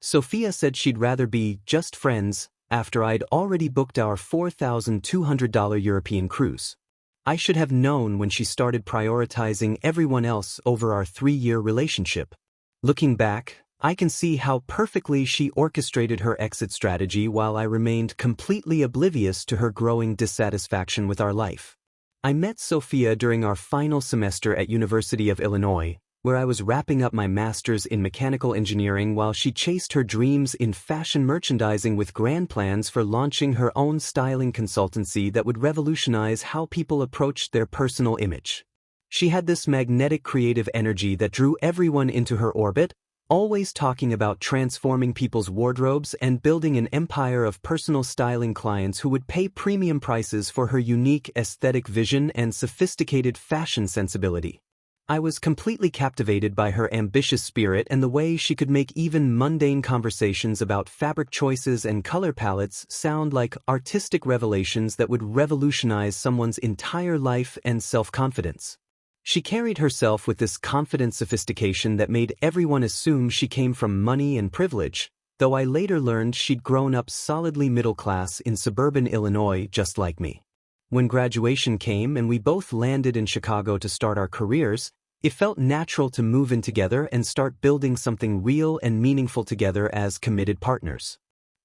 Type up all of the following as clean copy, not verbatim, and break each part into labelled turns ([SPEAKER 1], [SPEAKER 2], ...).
[SPEAKER 1] Sophia said she'd rather be just friends after I'd already booked our $4,200 European cruise. I should have known when she started prioritizing everyone else over our 3-year relationship. Looking back, I can see how perfectly she orchestrated her exit strategy while I remained completely oblivious to her growing dissatisfaction with our life. I met Sophia during our final semester at University of Illinois, where I was wrapping up my master's in mechanical engineering while she chased her dreams in fashion merchandising with grand plans for launching her own styling consultancy that would revolutionize how people approached their personal image. She had this magnetic creative energy that drew everyone into her orbit, always talking about transforming people's wardrobes and building an empire of personal styling clients who would pay premium prices for her unique aesthetic vision and sophisticated fashion sensibility. I was completely captivated by her ambitious spirit and the way she could make even mundane conversations about fabric choices and color palettes sound like artistic revelations that would revolutionize someone's entire life and self-confidence. She carried herself with this confident sophistication that made everyone assume she came from money and privilege, though I later learned she'd grown up solidly middle class in suburban Illinois just like me. When graduation came and we both landed in Chicago to start our careers, it felt natural to move in together and start building something real and meaningful together as committed partners.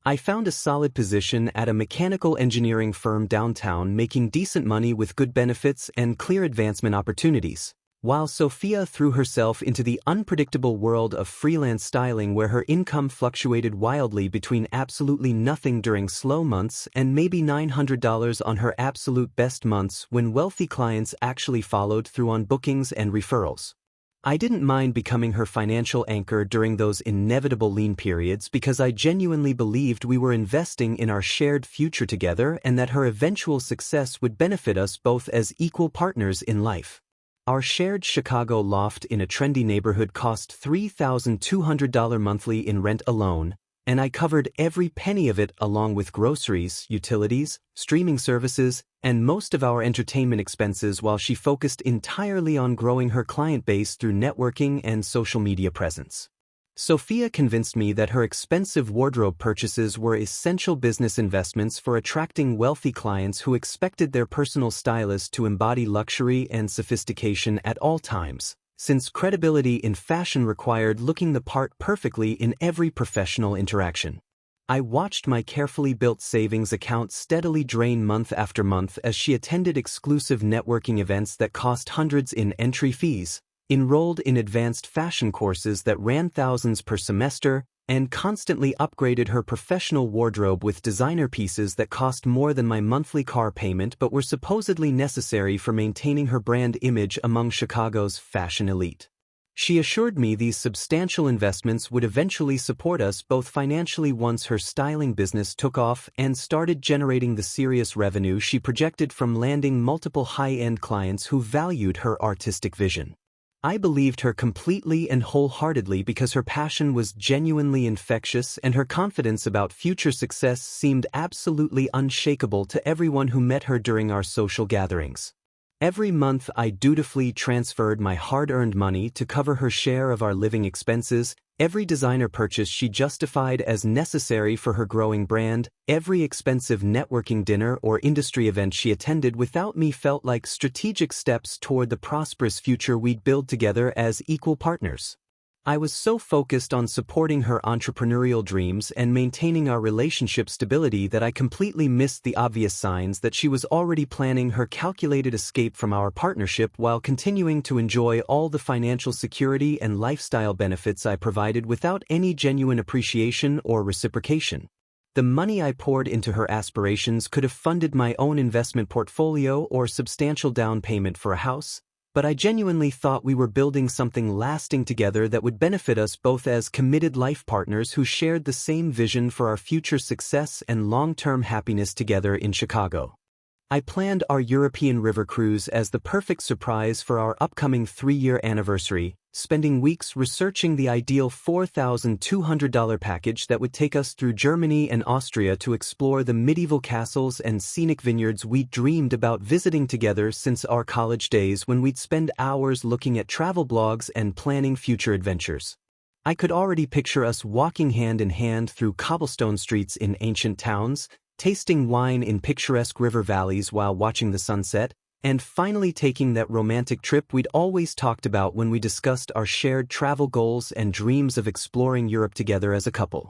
[SPEAKER 1] I found a solid position at a mechanical engineering firm downtown, making decent money with good benefits and clear advancement opportunities, while Sophia threw herself into the unpredictable world of freelance styling where her income fluctuated wildly between absolutely nothing during slow months and maybe $900 on her absolute best months when wealthy clients actually followed through on bookings and referrals. I didn't mind becoming her financial anchor during those inevitable lean periods because I genuinely believed we were investing in our shared future together and that her eventual success would benefit us both as equal partners in life. Our shared Chicago loft in a trendy neighborhood cost $3,200 monthly in rent alone, and I covered every penny of it along with groceries, utilities, streaming services, and most of our entertainment expenses while she focused entirely on growing her client base through networking and social media presence. Sophia convinced me that her expensive wardrobe purchases were essential business investments for attracting wealthy clients who expected their personal stylist to embody luxury and sophistication at all times, since credibility in fashion required looking the part perfectly in every professional interaction. I watched my carefully built savings account steadily drain month after month as she attended exclusive networking events that cost hundreds in entry fees, enrolled in advanced fashion courses that ran thousands per semester, and constantly upgraded her professional wardrobe with designer pieces that cost more than my monthly car payment but were supposedly necessary for maintaining her brand image among Chicago's fashion elite. She assured me these substantial investments would eventually support us both financially once her styling business took off and started generating the serious revenue she projected from landing multiple high-end clients who valued her artistic vision. I believed her completely and wholeheartedly because her passion was genuinely infectious and her confidence about future success seemed absolutely unshakable to everyone who met her during our social gatherings. Every month I dutifully transferred my hard-earned money to cover her share of our living expenses, every designer purchase she justified as necessary for her growing brand, every expensive networking dinner or industry event she attended without me felt like strategic steps toward the prosperous future we'd build together as equal partners. I was so focused on supporting her entrepreneurial dreams and maintaining our relationship stability that I completely missed the obvious signs that she was already planning her calculated escape from our partnership while continuing to enjoy all the financial security and lifestyle benefits I provided without any genuine appreciation or reciprocation. The money I poured into her aspirations could have funded my own investment portfolio or substantial down payment for a house, but I genuinely thought we were building something lasting together that would benefit us both as committed life partners who shared the same vision for our future success and long-term happiness together in Chicago. I planned our European river cruise as the perfect surprise for our upcoming 3-year anniversary, spending weeks researching the ideal $4,200 package that would take us through Germany and Austria to explore the medieval castles and scenic vineyards we'd dreamed about visiting together since our college days when we'd spend hours looking at travel blogs and planning future adventures. I could already picture us walking hand in hand through cobblestone streets in ancient towns, tasting wine in picturesque river valleys while watching the sunset, and finally taking that romantic trip we'd always talked about when we discussed our shared travel goals and dreams of exploring Europe together as a couple.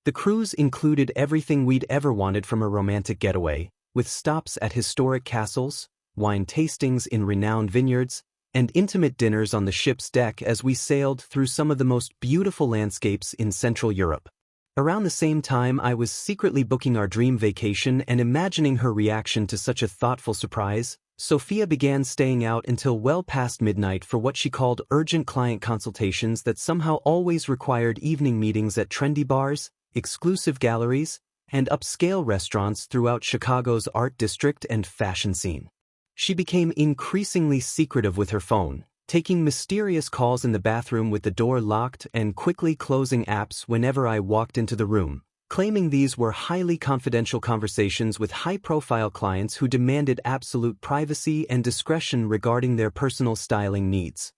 [SPEAKER 1] The cruise included everything we'd ever wanted from a romantic getaway, with stops at historic castles, wine tastings in renowned vineyards, and intimate dinners on the ship's deck as we sailed through some of the most beautiful landscapes in Central Europe. Around the same time, I was secretly booking our dream vacation and imagining her reaction to such a thoughtful surprise. Sophia began staying out until well past midnight for what she called urgent client consultations that somehow always required evening meetings at trendy bars, exclusive galleries, and upscale restaurants throughout Chicago's art district and fashion scene. She became increasingly secretive with her phone, taking mysterious calls in the bathroom with the door locked and quickly closing apps whenever I walked into the room, claiming these were highly confidential conversations with high-profile clients who demanded absolute privacy and discretion regarding their personal styling needs.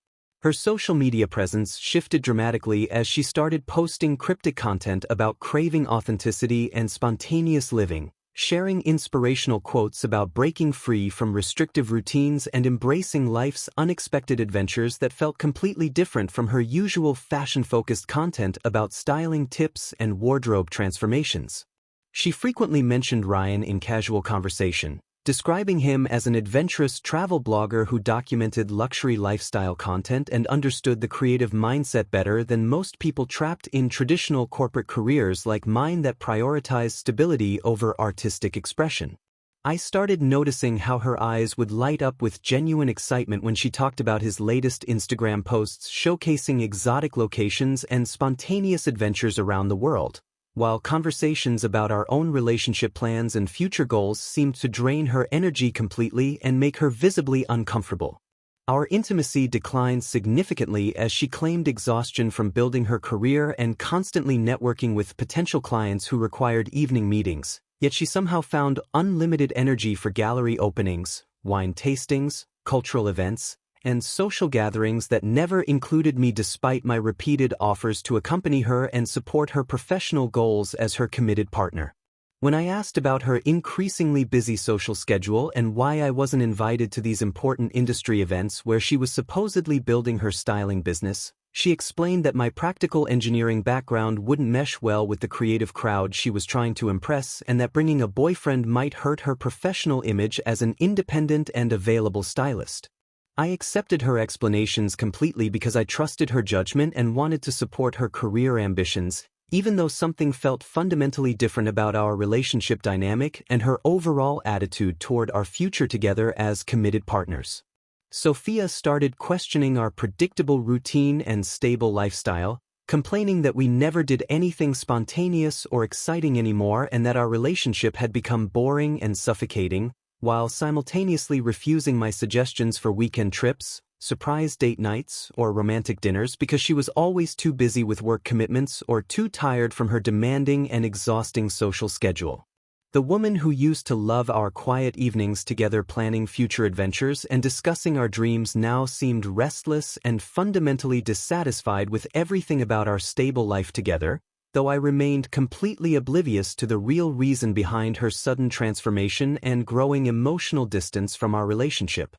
[SPEAKER 1] Her social media presence shifted dramatically as she started posting cryptic content about craving authenticity and spontaneous living, sharing inspirational quotes about breaking free from restrictive routines and embracing life's unexpected adventures that felt completely different from her usual fashion-focused content about styling tips and wardrobe transformations. She frequently mentioned Ryan in casual conversation, describing him as an adventurous travel blogger who documented luxury lifestyle content and understood the creative mindset better than most people trapped in traditional corporate careers like mine that prioritize stability over artistic expression. I started noticing how her eyes would light up with genuine excitement when she talked about his latest Instagram posts showcasing exotic locations and spontaneous adventures around the world, while conversations about our own relationship plans and future goals seemed to drain her energy completely and make her visibly uncomfortable. Our intimacy declined significantly as she claimed exhaustion from building her career and constantly networking with potential clients who required evening meetings, yet she somehow found unlimited energy for gallery openings, wine tastings, cultural events, and social gatherings that never included me despite my repeated offers to accompany her and support her professional goals as her committed partner. When I asked about her increasingly busy social schedule and why I wasn't invited to these important industry events where she was supposedly building her styling business, she explained that my practical engineering background wouldn't mesh well with the creative crowd she was trying to impress and that bringing a boyfriend might hurt her professional image as an independent and available stylist. I accepted her explanations completely because I trusted her judgment and wanted to support her career ambitions, even though something felt fundamentally different about our relationship dynamic and her overall attitude toward our future together as committed partners. Sophia started questioning our predictable routine and stable lifestyle, complaining that we never did anything spontaneous or exciting anymore and that our relationship had become boring and suffocating, while simultaneously refusing my suggestions for weekend trips, surprise date nights, or romantic dinners because she was always too busy with work commitments or too tired from her demanding and exhausting social schedule. The woman who used to love our quiet evenings together planning future adventures and discussing our dreams now seemed restless and fundamentally dissatisfied with everything about our stable life together, though I remained completely oblivious to the real reason behind her sudden transformation and growing emotional distance from our relationship.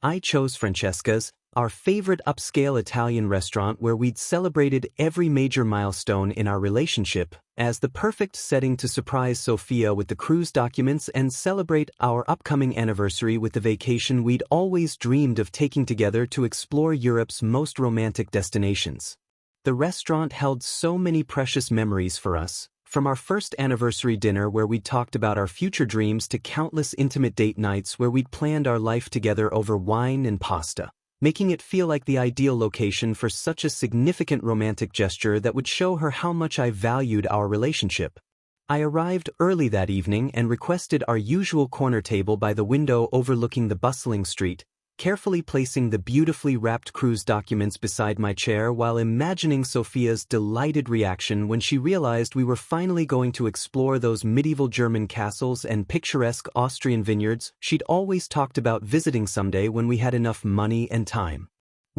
[SPEAKER 1] I chose Francesca's, our favorite upscale Italian restaurant where we'd celebrated every major milestone in our relationship, as the perfect setting to surprise Sophia with the cruise documents and celebrate our upcoming anniversary with the vacation we'd always dreamed of taking together to explore Europe's most romantic destinations. The restaurant held so many precious memories for us, from our first anniversary dinner where we'd talked about our future dreams to countless intimate date nights where we'd planned our life together over wine and pasta, making it feel like the ideal location for such a significant romantic gesture that would show her how much I valued our relationship. I arrived early that evening and requested our usual corner table by the window overlooking the bustling street, carefully placing the beautifully wrapped cruise documents beside my chair while imagining Sophia's delighted reaction when she realized we were finally going to explore those medieval German castles and picturesque Austrian vineyards she'd always talked about visiting someday when we had enough money and time.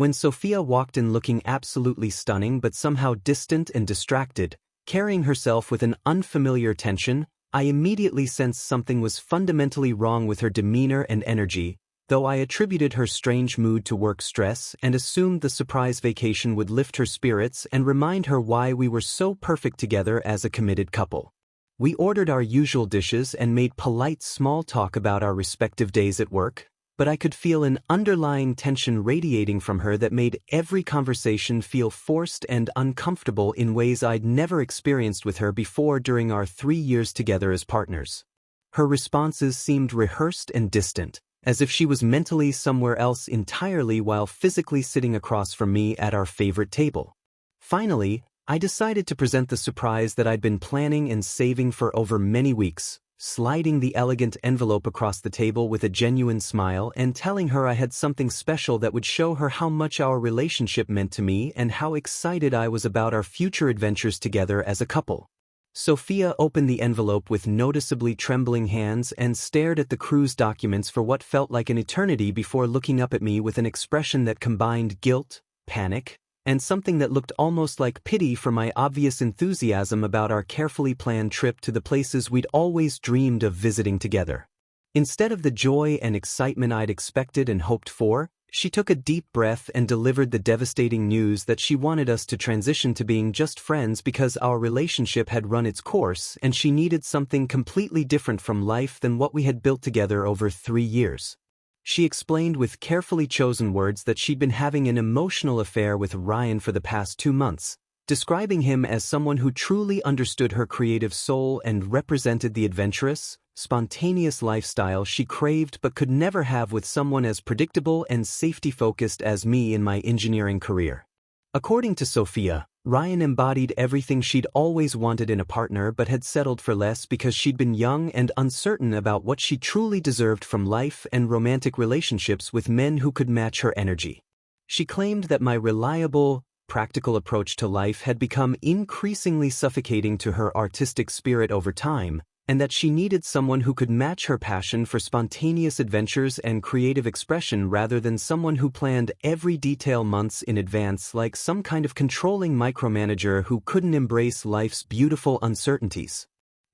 [SPEAKER 1] When Sophia walked in looking absolutely stunning but somehow distant and distracted, carrying herself with an unfamiliar tension, I immediately sensed something was fundamentally wrong with her demeanor and energy, though I attributed her strange mood to work stress and assumed the surprise vacation would lift her spirits and remind her why we were so perfect together as a committed couple. We ordered our usual dishes and made polite small talk about our respective days at work, but I could feel an underlying tension radiating from her that made every conversation feel forced and uncomfortable in ways I'd never experienced with her before during our 3 years together as partners. Her responses seemed rehearsed and distant, as if she was mentally somewhere else entirely while physically sitting across from me at our favorite table. Finally, I decided to present the surprise that I'd been planning and saving for over many weeks, sliding the elegant envelope across the table with a genuine smile and telling her I had something special that would show her how much our relationship meant to me and how excited I was about our future adventures together as a couple. Sophia opened the envelope with noticeably trembling hands and stared at the cruise documents for what felt like an eternity before looking up at me with an expression that combined guilt, panic, and something that looked almost like pity for my obvious enthusiasm about our carefully planned trip to the places we'd always dreamed of visiting together. Instead of the joy and excitement I'd expected and hoped for, she took a deep breath and delivered the devastating news that she wanted us to transition to being just friends because our relationship had run its course and she needed something completely different from life than what we had built together over 3 years. She explained with carefully chosen words that she'd been having an emotional affair with Ryan for the past 2 months, describing him as someone who truly understood her creative soul and represented the adventurous, spontaneous lifestyle she craved but could never have with someone as predictable and safety-focused as me in my engineering career. According to Sophia, Ryan embodied everything she'd always wanted in a partner but had settled for less because she'd been young and uncertain about what she truly deserved from life and romantic relationships with men who could match her energy. She claimed that my reliable, practical approach to life had become increasingly suffocating to her artistic spirit over time, and that she needed someone who could match her passion for spontaneous adventures and creative expression rather than someone who planned every detail months in advance like some kind of controlling micromanager who couldn't embrace life's beautiful uncertainties.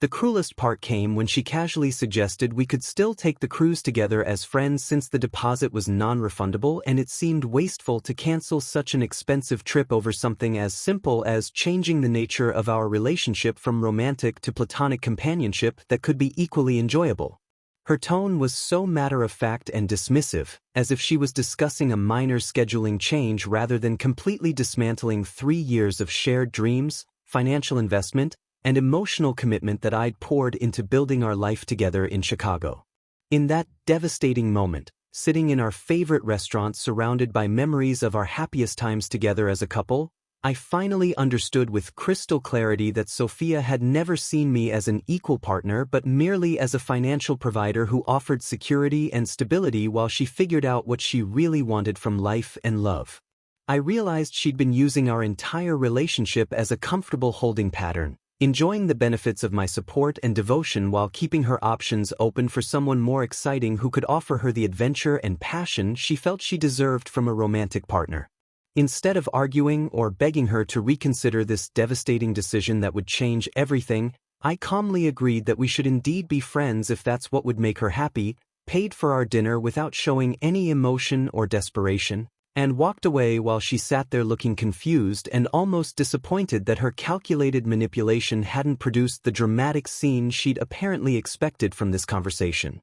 [SPEAKER 1] The cruelest part came when she casually suggested we could still take the cruise together as friends since the deposit was non-refundable and it seemed wasteful to cancel such an expensive trip over something as simple as changing the nature of our relationship from romantic to platonic companionship that could be equally enjoyable. Her tone was so matter-of-fact and dismissive, as if she was discussing a minor scheduling change rather than completely dismantling 3 years of shared dreams, financial investment, and emotional commitment that I'd poured into building our life together in Chicago. In that devastating moment, sitting in our favorite restaurant surrounded by memories of our happiest times together as a couple, I finally understood with crystal clarity that Sophia had never seen me as an equal partner but merely as a financial provider who offered security and stability while she figured out what she really wanted from life and love. I realized she'd been using our entire relationship as a comfortable holding pattern, enjoying the benefits of my support and devotion while keeping her options open for someone more exciting who could offer her the adventure and passion she felt she deserved from a romantic partner. Instead of arguing or begging her to reconsider this devastating decision that would change everything, I calmly agreed that we should indeed be friends if that's what would make her happy, paid for our dinner without showing any emotion or desperation, and walked away while she sat there looking confused and almost disappointed that her calculated manipulation hadn't produced the dramatic scene she'd apparently expected from this conversation.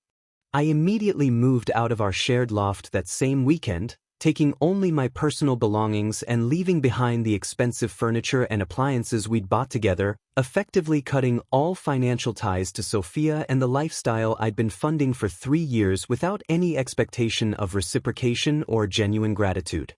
[SPEAKER 1] I immediately moved out of our shared loft that same weekend, taking only my personal belongings and leaving behind the expensive furniture and appliances we'd bought together, effectively cutting all financial ties to Sophia and the lifestyle I'd been funding for 3 years without any expectation of reciprocation or genuine gratitude.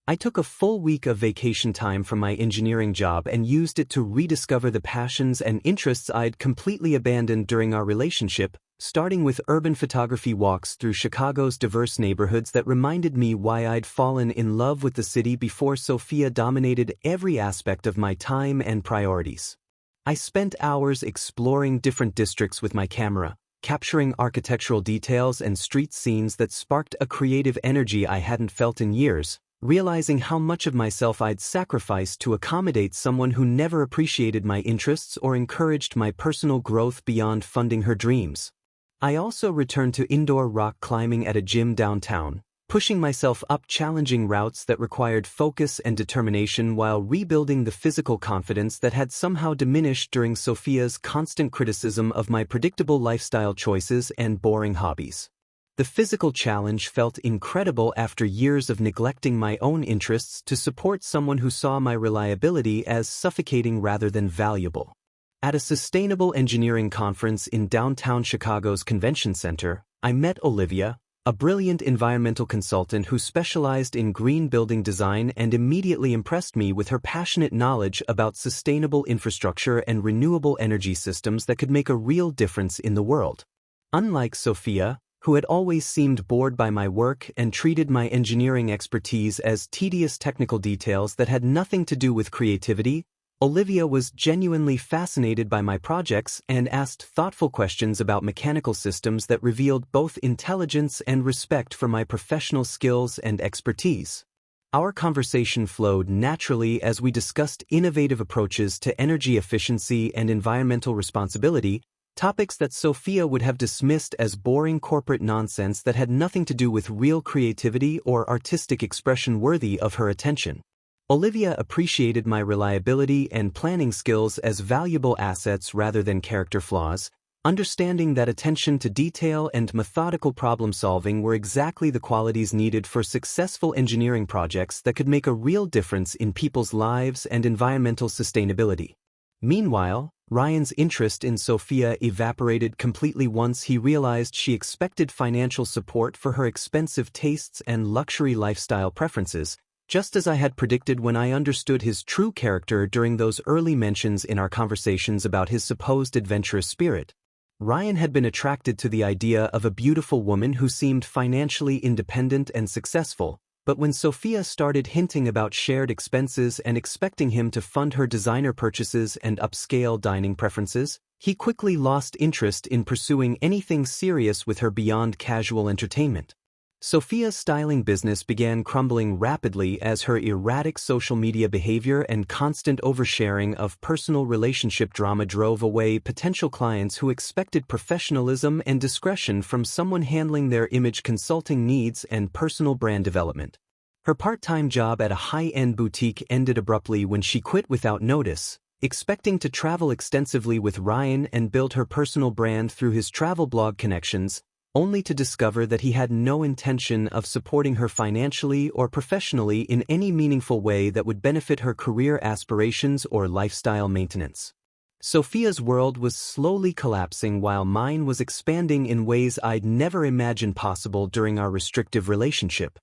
[SPEAKER 1] I took a full week of vacation time from my engineering job and used it to rediscover the passions and interests I'd completely abandoned during our relationship, starting with urban photography walks through Chicago's diverse neighborhoods that reminded me why I'd fallen in love with the city before Sophia dominated every aspect of my time and priorities. I spent hours exploring different districts with my camera, capturing architectural details and street scenes that sparked a creative energy I hadn't felt in years, realizing how much of myself I'd sacrificed to accommodate someone who never appreciated my interests or encouraged my personal growth beyond funding her dreams. I also returned to indoor rock climbing at a gym downtown, pushing myself up challenging routes that required focus and determination while rebuilding the physical confidence that had somehow diminished during Sophia's constant criticism of my predictable lifestyle choices and boring hobbies. The physical challenge felt incredible after years of neglecting my own interests to support someone who saw my reliability as suffocating rather than valuable. At a sustainable engineering conference in downtown Chicago's convention center, I met Olivia, a brilliant environmental consultant who specialized in green building design and immediately impressed me with her passionate knowledge about sustainable infrastructure and renewable energy systems that could make a real difference in the world. Unlike Sophia, who had always seemed bored by my work and treated my engineering expertise as tedious technical details that had nothing to do with creativity, Olivia was genuinely fascinated by my projects and asked thoughtful questions about mechanical systems that revealed both intelligence and respect for my professional skills and expertise. Our conversation flowed naturally as we discussed innovative approaches to energy efficiency and environmental responsibility, topics that Sophia would have dismissed as boring corporate nonsense that had nothing to do with real creativity or artistic expression worthy of her attention. Olivia appreciated my reliability and planning skills as valuable assets rather than character flaws, understanding that attention to detail and methodical problem-solving were exactly the qualities needed for successful engineering projects that could make a real difference in people's lives and environmental sustainability. Meanwhile, Ryan's interest in Sophia evaporated completely once he realized she expected financial support for her expensive tastes and luxury lifestyle preferences, just as I had predicted when I understood his true character during those early mentions in our conversations about his supposed adventurous spirit. Ryan had been attracted to the idea of a beautiful woman who seemed financially independent and successful, but when Sophia started hinting about shared expenses and expecting him to fund her designer purchases and upscale dining preferences, he quickly lost interest in pursuing anything serious with her beyond casual entertainment. Sophia's styling business began crumbling rapidly as her erratic social media behavior and constant oversharing of personal relationship drama drove away potential clients who expected professionalism and discretion from someone handling their image consulting needs and personal brand development. Her part-time job at a high-end boutique ended abruptly when she quit without notice, expecting to travel extensively with Ryan and build her personal brand through his travel blog connections, only to discover that he had no intention of supporting her financially or professionally in any meaningful way that would benefit her career aspirations or lifestyle maintenance. Sophia's world was slowly collapsing while mine was expanding in ways I'd never imagined possible during our restrictive relationship.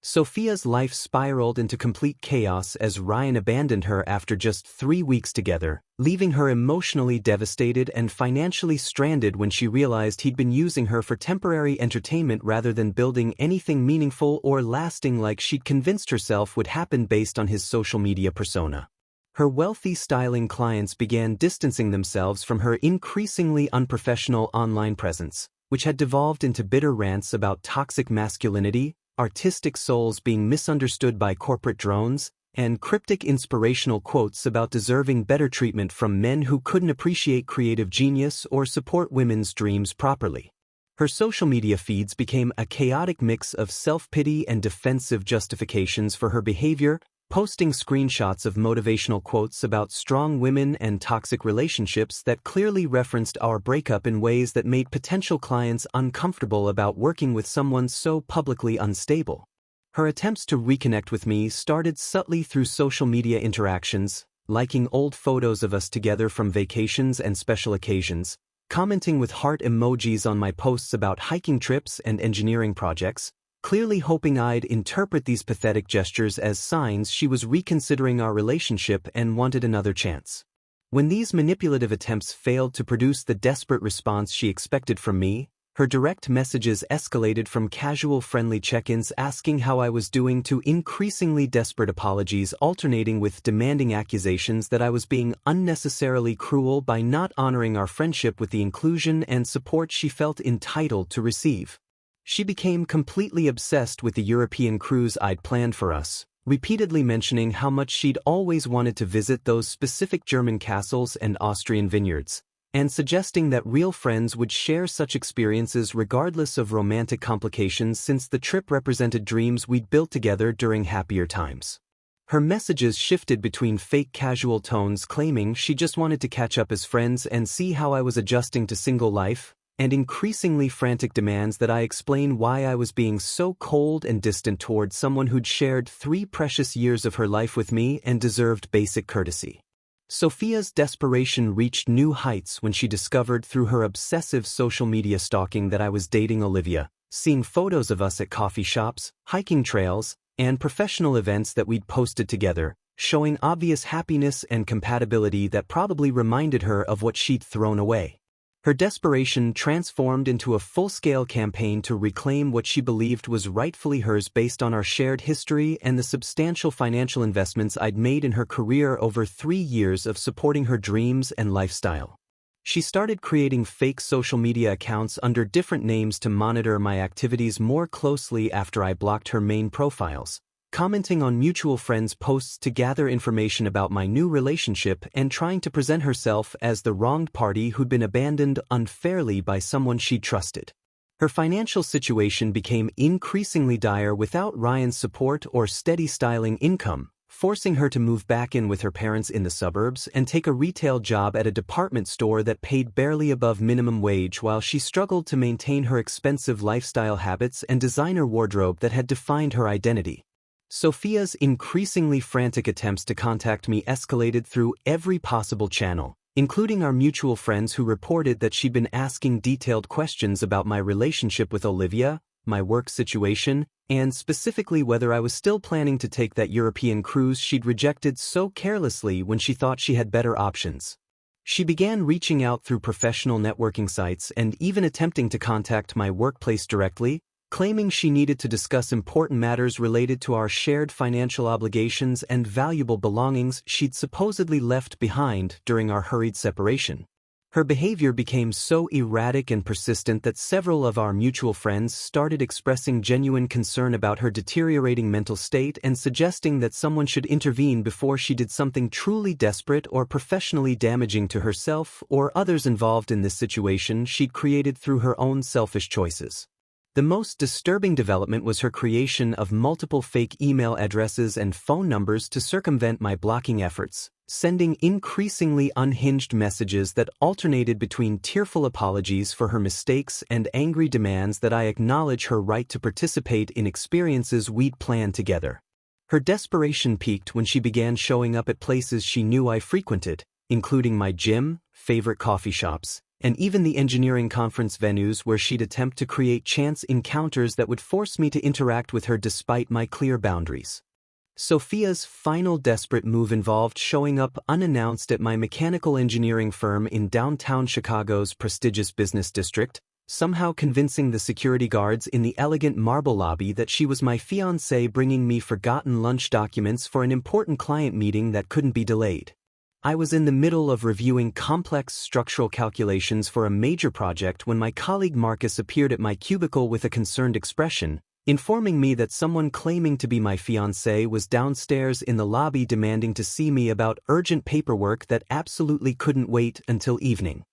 [SPEAKER 1] Sophia's life spiraled into complete chaos as Ryan abandoned her after just 3 weeks together, leaving her emotionally devastated and financially stranded when she realized he'd been using her for temporary entertainment rather than building anything meaningful or lasting like she'd convinced herself would happen based on his social media persona. Her wealthy styling clients began distancing themselves from her increasingly unprofessional online presence, which had devolved into bitter rants about toxic masculinity, artistic souls being misunderstood by corporate drones, and cryptic inspirational quotes about deserving better treatment from men who couldn't appreciate creative genius or support women's dreams properly. Her social media feeds became a chaotic mix of self-pity and defensive justifications for her behavior, posting screenshots of motivational quotes about strong women and toxic relationships that clearly referenced our breakup in ways that made potential clients uncomfortable about working with someone so publicly unstable. Her attempts to reconnect with me started subtly through social media interactions, liking old photos of us together from vacations and special occasions, commenting with heart emojis on my posts about hiking trips and engineering projects, clearly hoping I'd interpret these pathetic gestures as signs she was reconsidering our relationship and wanted another chance. When these manipulative attempts failed to produce the desperate response she expected from me, her direct messages escalated from casual friendly check-ins asking how I was doing to increasingly desperate apologies alternating with demanding accusations that I was being unnecessarily cruel by not honoring our friendship with the inclusion and support she felt entitled to receive. She became completely obsessed with the European cruise I'd planned for us, repeatedly mentioning how much she'd always wanted to visit those specific German castles and Austrian vineyards, and suggesting that real friends would share such experiences regardless of romantic complications since the trip represented dreams we'd built together during happier times. Her messages shifted between fake casual tones claiming she just wanted to catch up as friends and see how I was adjusting to single life, and increasingly frantic demands that I explain why I was being so cold and distant toward someone who'd shared 3 precious years of her life with me and deserved basic courtesy. Sophia's desperation reached new heights when she discovered through her obsessive social media stalking that I was dating Olivia, seeing photos of us at coffee shops, hiking trails, and professional events that we'd posted together, showing obvious happiness and compatibility that probably reminded her of what she'd thrown away. Her desperation transformed into a full-scale campaign to reclaim what she believed was rightfully hers based on our shared history and the substantial financial investments I'd made in her career over 3 years of supporting her dreams and lifestyle. She started creating fake social media accounts under different names to monitor my activities more closely after I blocked her main profiles, commenting on mutual friends' posts to gather information about my new relationship and trying to present herself as the wronged party who'd been abandoned unfairly by someone she trusted. Her financial situation became increasingly dire without Ryan's support or steady styling income, forcing her to move back in with her parents in the suburbs and take a retail job at a department store that paid barely above minimum wage while she struggled to maintain her expensive lifestyle habits and designer wardrobe that had defined her identity. Sophia's increasingly frantic attempts to contact me escalated through every possible channel, including our mutual friends who reported that she'd been asking detailed questions about my relationship with Olivia, my work situation, and specifically whether I was still planning to take that European cruise she'd rejected so carelessly when she thought she had better options. She began reaching out through professional networking sites and even attempting to contact my workplace directly, claiming she needed to discuss important matters related to our shared financial obligations and valuable belongings she'd supposedly left behind during our hurried separation. Her behavior became so erratic and persistent that several of our mutual friends started expressing genuine concern about her deteriorating mental state and suggesting that someone should intervene before she did something truly desperate or professionally damaging to herself or others involved in this situation she'd created through her own selfish choices. The most disturbing development was her creation of multiple fake email addresses and phone numbers to circumvent my blocking efforts, sending increasingly unhinged messages that alternated between tearful apologies for her mistakes and angry demands that I acknowledge her right to participate in experiences we'd planned together. Her desperation peaked when she began showing up at places she knew I frequented, including my gym, favorite coffee shops, and even the engineering conference venues where she'd attempt to create chance encounters that would force me to interact with her despite my clear boundaries. Sophia's final desperate move involved showing up unannounced at my mechanical engineering firm in downtown Chicago's prestigious business district, somehow convincing the security guards in the elegant marble lobby that she was my fiancé bringing me forgotten lunch documents for an important client meeting that couldn't be delayed. I was in the middle of reviewing complex structural calculations for a major project when my colleague Marcus appeared at my cubicle with a concerned expression, informing me that someone claiming to be my fiancé was downstairs in the lobby demanding to see me about urgent paperwork that absolutely couldn't wait until evening.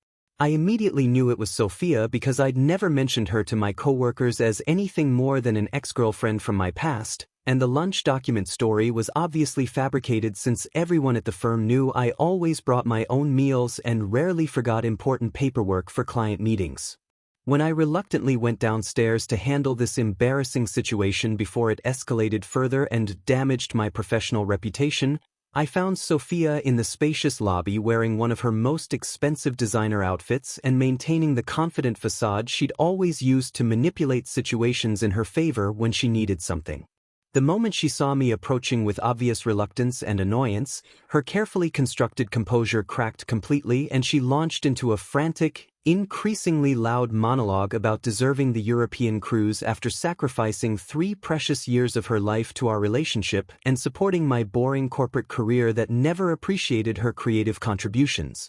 [SPEAKER 1] I immediately knew it was Sophia because I'd never mentioned her to my coworkers as anything more than an ex-girlfriend from my past, and the lunch document story was obviously fabricated since everyone at the firm knew I always brought my own meals and rarely forgot important paperwork for client meetings. When I reluctantly went downstairs to handle this embarrassing situation before it escalated further and damaged my professional reputation, I found Sophia in the spacious lobby wearing one of her most expensive designer outfits and maintaining the confident facade she'd always used to manipulate situations in her favor when she needed something. The moment she saw me approaching with obvious reluctance and annoyance, her carefully constructed composure cracked completely and she launched into a frantic, increasingly loud monologue about deserving the European cruise after sacrificing 3 precious years of her life to our relationship and supporting my boring corporate career that never appreciated her creative contributions.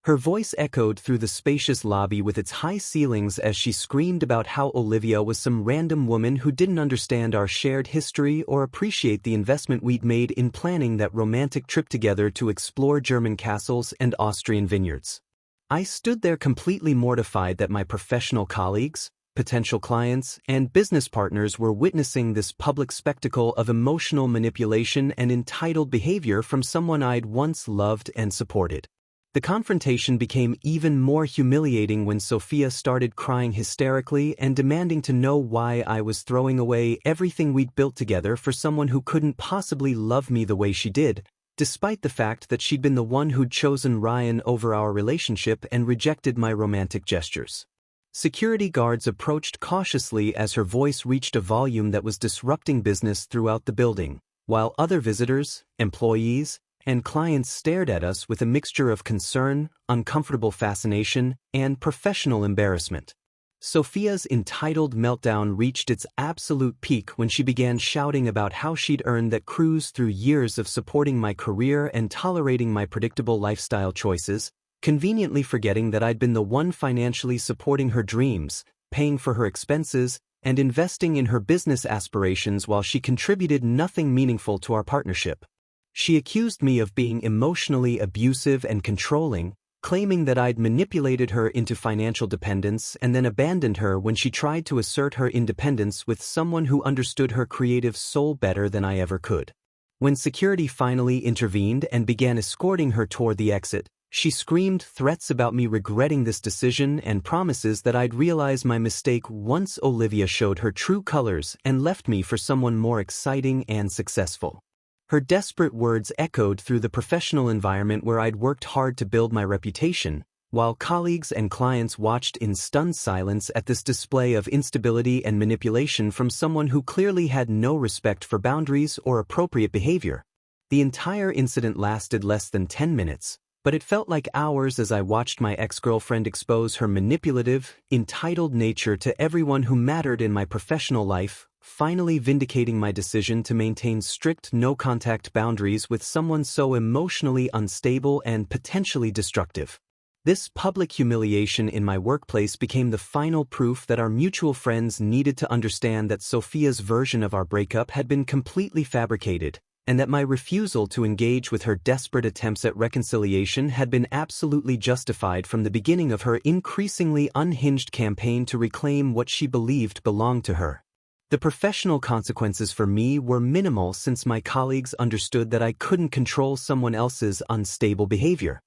[SPEAKER 1] Her voice echoed through the spacious lobby with its high ceilings as she screamed about how Olivia was some random woman who didn't understand our shared history or appreciate the investment we'd made in planning that romantic trip together to explore German castles and Austrian vineyards. I stood there completely mortified that my professional colleagues, potential clients, and business partners were witnessing this public spectacle of emotional manipulation and entitled behavior from someone I'd once loved and supported. The confrontation became even more humiliating when Sophia started crying hysterically and demanding to know why I was throwing away everything we'd built together for someone who couldn't possibly love me the way she did, despite the fact that she'd been the one who'd chosen Ryan over our relationship and rejected my romantic gestures. Security guards approached cautiously as her voice reached a volume that was disrupting business throughout the building, while other visitors, employees, and clients stared at us with a mixture of concern, uncomfortable fascination, and professional embarrassment. Sophia's entitled meltdown reached its absolute peak when she began shouting about how she'd earned that cruise through years of supporting my career and tolerating my predictable lifestyle choices, conveniently forgetting that I'd been the one financially supporting her dreams, paying for her expenses, and investing in her business aspirations while she contributed nothing meaningful to our partnership. She accused me of being emotionally abusive and controlling, claiming that I'd manipulated her into financial dependence and then abandoned her when she tried to assert her independence with someone who understood her creative soul better than I ever could. When security finally intervened and began escorting her toward the exit, she screamed threats about me regretting this decision and promises that I'd realize my mistake once Olivia showed her true colors and left me for someone more exciting and successful. Her desperate words echoed through the professional environment where I'd worked hard to build my reputation, while colleagues and clients watched in stunned silence at this display of instability and manipulation from someone who clearly had no respect for boundaries or appropriate behavior. The entire incident lasted less than 10 minutes, but it felt like hours as I watched my ex-girlfriend expose her manipulative, entitled nature to everyone who mattered in my professional life, finally vindicating my decision to maintain strict no-contact boundaries with someone so emotionally unstable and potentially destructive. This public humiliation in my workplace became the final proof that our mutual friends needed to understand that Sophia's version of our breakup had been completely fabricated, and that my refusal to engage with her desperate attempts at reconciliation had been absolutely justified from the beginning of her increasingly unhinged campaign to reclaim what she believed belonged to her. The professional consequences for me were minimal since my colleagues understood that I couldn't control someone else's unstable behavior.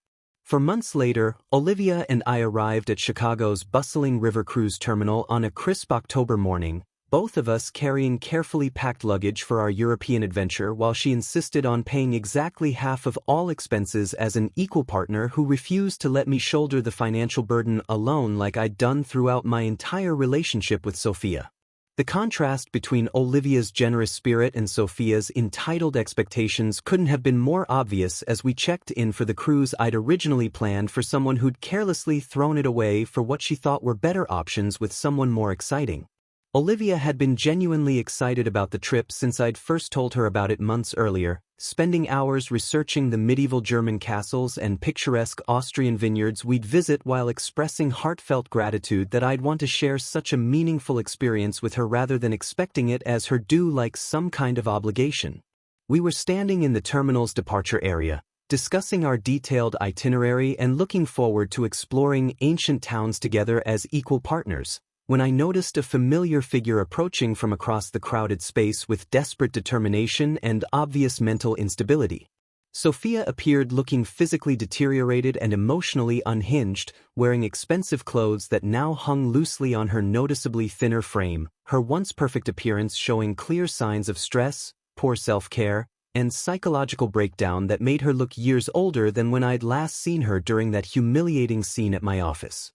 [SPEAKER 1] For months later, Olivia and I arrived at Chicago's bustling river cruise terminal on a crisp October morning, both of us carrying carefully packed luggage for our European adventure while she insisted on paying exactly half of all expenses as an equal partner who refused to let me shoulder the financial burden alone like I'd done throughout my entire relationship with Sophia. The contrast between Olivia's generous spirit and Sophia's entitled expectations couldn't have been more obvious as we checked in for the cruise I'd originally planned for someone who'd carelessly thrown it away for what she thought were better options with someone more exciting. Olivia had been genuinely excited about the trip since I'd first told her about it months earlier, spending hours researching the medieval German castles and picturesque Austrian vineyards we'd visit while expressing heartfelt gratitude that I'd want to share such a meaningful experience with her rather than expecting it as her due like some kind of obligation. We were standing in the terminal's departure area, discussing our detailed itinerary and looking forward to exploring ancient towns together as equal partners, when I noticed a familiar figure approaching from across the crowded space with desperate determination and obvious mental instability. Sophia appeared looking physically deteriorated and emotionally unhinged, wearing expensive clothes that now hung loosely on her noticeably thinner frame, her once perfect appearance showing clear signs of stress, poor self-care, and psychological breakdown that made her look years older than when I'd last seen her during that humiliating scene at my office.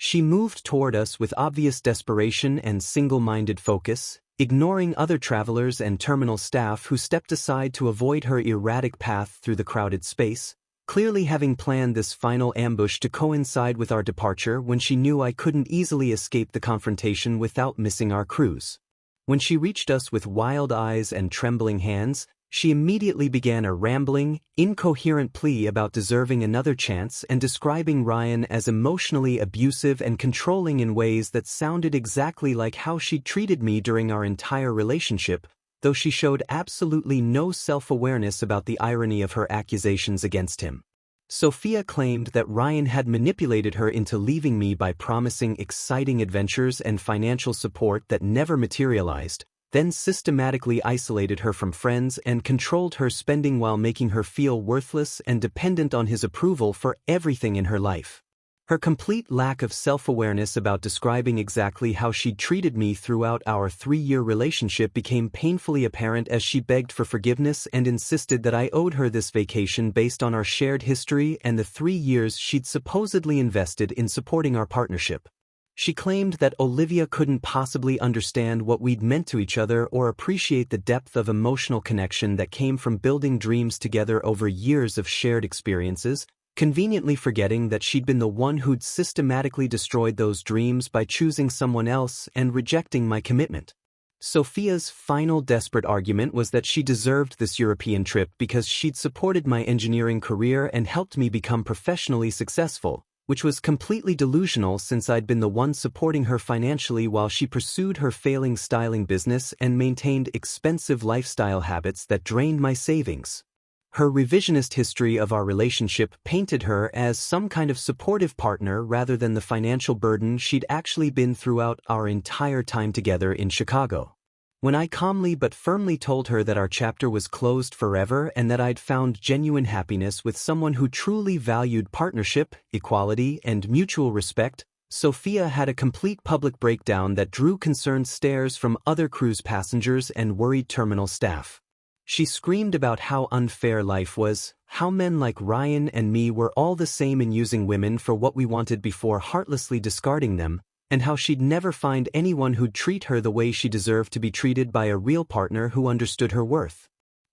[SPEAKER 1] She moved toward us with obvious desperation and single-minded focus, ignoring other travelers and terminal staff who stepped aside to avoid her erratic path through the crowded space, clearly having planned this final ambush to coincide with our departure when she knew I couldn't easily escape the confrontation without missing our cruise. When she reached us with wild eyes and trembling hands, She immediately began a rambling, incoherent plea about deserving another chance and describing Ryan as emotionally abusive and controlling in ways that sounded exactly like how she'd treated me during our entire relationship, though she showed absolutely no self-awareness about the irony of her accusations against him. Sophia claimed that Ryan had manipulated her into leaving me by promising exciting adventures and financial support that never materialized, then systematically isolated her from friends and controlled her spending while making her feel worthless and dependent on his approval for everything in her life. Her complete lack of self-awareness about describing exactly how she'd treated me throughout our 3-year relationship became painfully apparent as she begged for forgiveness and insisted that I owed her this vacation based on our shared history and the 3 years she'd supposedly invested in supporting our partnership. She claimed that Olivia couldn't possibly understand what we'd meant to each other or appreciate the depth of emotional connection that came from building dreams together over years of shared experiences, conveniently forgetting that she'd been the one who'd systematically destroyed those dreams by choosing someone else and rejecting my commitment. Sophia's final desperate argument was that she deserved this European trip because she'd supported my engineering career and helped me become professionally successful, which was completely delusional since I'd been the one supporting her financially while she pursued her failing styling business and maintained expensive lifestyle habits that drained my savings. Her revisionist history of our relationship painted her as some kind of supportive partner rather than the financial burden she'd actually been throughout our entire time together in Chicago. When I calmly but firmly told her that our chapter was closed forever and that I'd found genuine happiness with someone who truly valued partnership, equality, and mutual respect, Sophia had a complete public breakdown that drew concerned stares from other cruise passengers and worried terminal staff. She screamed about how unfair life was, how men like Ryan and me were all the same in using women for what we wanted before heartlessly discarding them, and how she'd never find anyone who'd treat her the way she deserved to be treated by a real partner who understood her worth.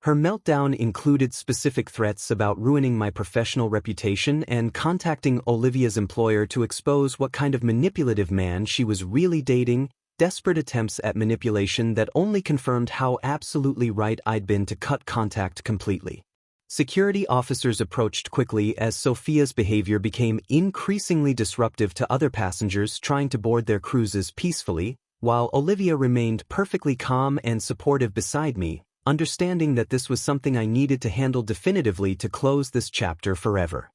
[SPEAKER 1] Her meltdown included specific threats about ruining my professional reputation and contacting Olivia's employer to expose what kind of manipulative man she was really dating, desperate attempts at manipulation that only confirmed how absolutely right I'd been to cut contact completely. Security officers approached quickly as Sophia's behavior became increasingly disruptive to other passengers trying to board their cruises peacefully, while Olivia remained perfectly calm and supportive beside me, understanding that this was something I needed to handle definitively to close this chapter forever.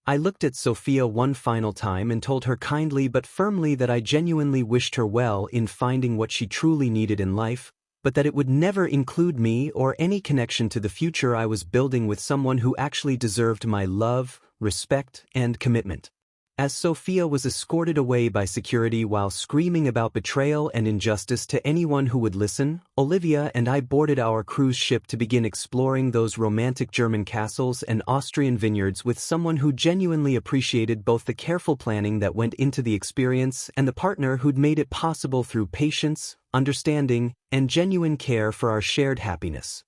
[SPEAKER 1] I looked at Sophia one final time and told her kindly but firmly that I genuinely wished her well in finding what she truly needed in life, but that it would never include me or any connection to the future I was building with someone who actually deserved my love, respect, and commitment. As Sophia was escorted away by security while screaming about betrayal and injustice to anyone who would listen, Olivia and I boarded our cruise ship to begin exploring those romantic German castles and Austrian vineyards with someone who genuinely appreciated both the careful planning that went into the experience and the partner who'd made it possible through patience, understanding, and genuine care for our shared happiness.